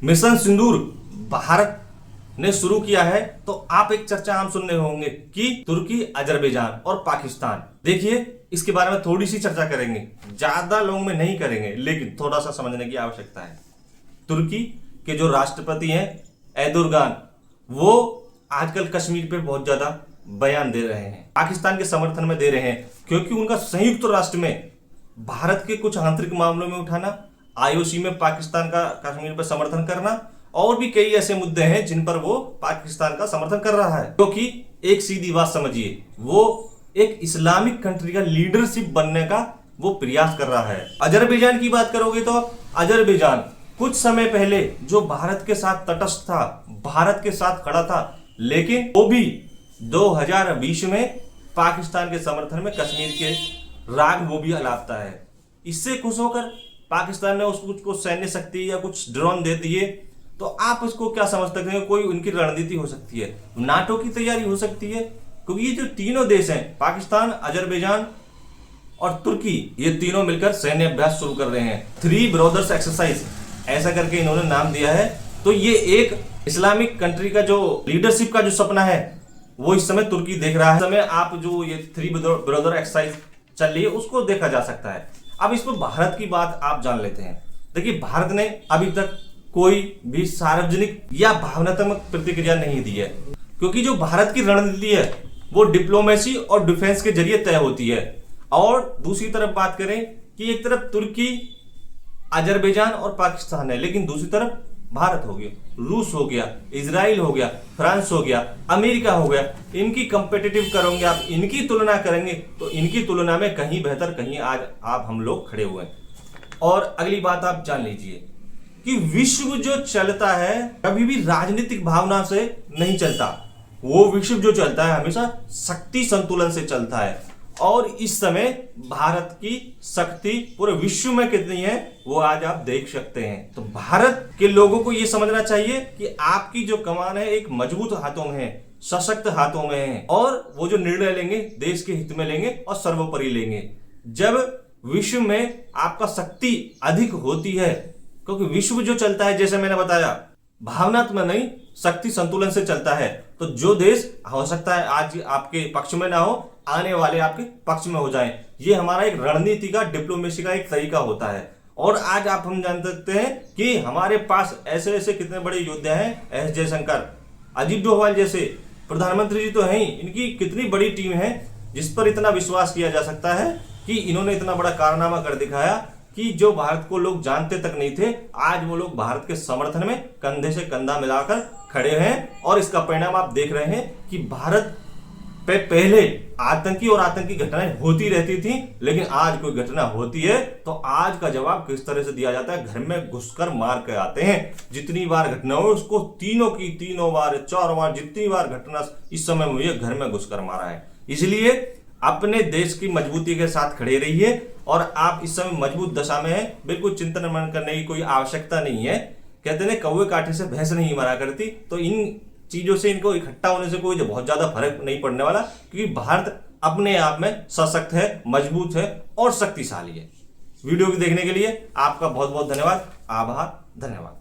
Mission सिंदूर भारत ने शुरू किया है, तो आप एक चर्चा आम सुनने होंगे कि तुर्की, अजरबैजान और पाकिस्तान। देखिए, इसके बारे में थोड़ी सी चर्चा करेंगे, ज्यादा लॉन्ग में नहीं करेंगे, लेकिन थोड़ा सा समझने की आवश्यकता है। तुर्की के जो राष्ट्रपति हैं एर्दोगान, वो आजकल कश्मीर पे बहुत ज्यादा बयान दे रहे हैं, पाकिस्तान के समर्थन में दे रहे हैं, क्योंकि उनका संयुक्त राष्ट्र में भारत के कुछ आंतरिक मामलों में उठाना, आईओसी में पाकिस्तान का कश्मीर पर समर्थन करना और भी कई ऐसे मुद्दे हैं जिन पर वो पाकिस्तान का समर्थन कर रहा है। क्योंकि एक सीधी बात समझिए, वो एक इस्लामिक कंट्री का लीडरशिप बनने का वो प्रयास कर रहा है। अजरबैजान की बात करोगे तो अजरबैजान कुछ समय पहले जो भारत के साथ तटस्थ था, भारत के साथ खड़ा था, लेकिन वो भी 2020 में पाकिस्तान के समर्थन में कश्मीर के राग वो भी अलापता है। इससे खुश होकर पाकिस्तान ने उसको सैन्य शक्ति या कुछ ड्रोन दे दिए, तो आप इसको क्या समझ सकते हैं? कोई उनकी रणनीति हो सकती है, नाटो की तैयारी हो सकती है, क्योंकि ये जो तीनों देश हैं, पाकिस्तान, अजरबैजान और तुर्की, ये तीनों मिलकर सैन्य अभ्यास शुरू कर रहे हैं। 3 ब्रदर्स एक्सरसाइज ऐसा करके इन्होंने नाम दिया है। तो ये एक इस्लामिक कंट्री का जो लीडरशिप का जो सपना है, वो इस समय तुर्की देख रहा है। इस समय आप जो ये 3 ब्रदर एक्सरसाइज चल रही है, उसको देखा जा सकता है। अब इस पर भारत की बात आप जान लेते हैं। देखिए, भारत ने अभी तक कोई भी सार्वजनिक या भावनात्मक प्रतिक्रिया नहीं दी है, क्योंकि जो भारत की रणनीति है वो डिप्लोमेसी और डिफेंस के जरिए तय होती है। और दूसरी तरफ बात करें कि एक तरफ तुर्की, अजरबैजान और पाकिस्तान है, लेकिन दूसरी तरफ भारत हो गया, रूस हो गया, इजराइल हो गया, फ्रांस हो गया, अमेरिका हो गया। इनकी कंपेटिटिव करोगे आप, इनकी तुलना करेंगे तो इनकी तुलना में कहीं बेहतर, कहीं आज आप हम लोग खड़े हुए हैं। और अगली बात आप जान लीजिए कि विश्व जो चलता है कभी भी राजनीतिक भावना से नहीं चलता। वो विश्व जो चलता है हमेशा शक्ति संतुलन से चलता है। और इस समय भारत की शक्ति पूरे विश्व में कितनी है वो आज आप देख सकते हैं। तो भारत के लोगों को यह समझना चाहिए कि आपकी जो कमान है एक मजबूत हाथों में है, सशक्त हाथों में है, और वो जो निर्णय लेंगे देश के हित में लेंगे और सर्वोपरि लेंगे। जब विश्व में आपका शक्ति अधिक होती है, क्योंकि विश्व जो चलता है, जैसे मैंने बताया, भावनात्मक नहीं, शक्ति संतुलन से चलता है। तो जो देश हो सकता है आज आपके पक्ष में ना हो, आने वाले आपके पक्ष में हो जाएं। ये हमारा एक रणनीति का, डिप्लोमेसी का एक तरीका होता है। और आज आप हम जान सकते हैं कि हमारे पास ऐसे ऐसे कितने बड़े योद्धा हैं, एस जयशंकर, अजीत डोभाल जैसे प्रधानमंत्री जी तो हैं ही, इनकी कितनी बड़ी टीम है जिस पर इतना विश्वास किया जा सकता है कि इन्होंने इतना बड़ा कारनामा कर दिखाया कि जो भारत को लोग जानते तक नहीं थे, आज वो लोग भारत के समर्थन में कंधे से कंधा मिलाकर खड़े हैं। और इसका परिणाम आप देख रहे हैं कि भारत पे पहले आतंकी और आतंकी घटनाएं होती रहती थी, लेकिन आज कोई घटना होती है तो आज का जवाब किस तरह से दिया जाता है? घर में घुसकर मार के आते हैं। जितनी बार घटना हो उसको तीनों बार 4 बार, जितनी बार घटना इस समय हुई है, घर में घुसकर मारा है। इसलिए अपने देश की मजबूती के साथ खड़े रहिए, और आप इस समय मजबूत दशा में हैं, बिल्कुल चिंतन मनन करने की कोई आवश्यकता नहीं है। कहते हैं कौवे कांटे से भैंस नहीं मरा करती। तो इन चीजों से, इनको इकट्ठा होने से कोई बहुत ज्यादा फर्क नहीं पड़ने वाला, क्योंकि भारत अपने आप में सशक्त है, मजबूत है और शक्तिशाली है। वीडियो को देखने के लिए आपका बहुत बहुत धन्यवाद, आभार, धन्यवाद।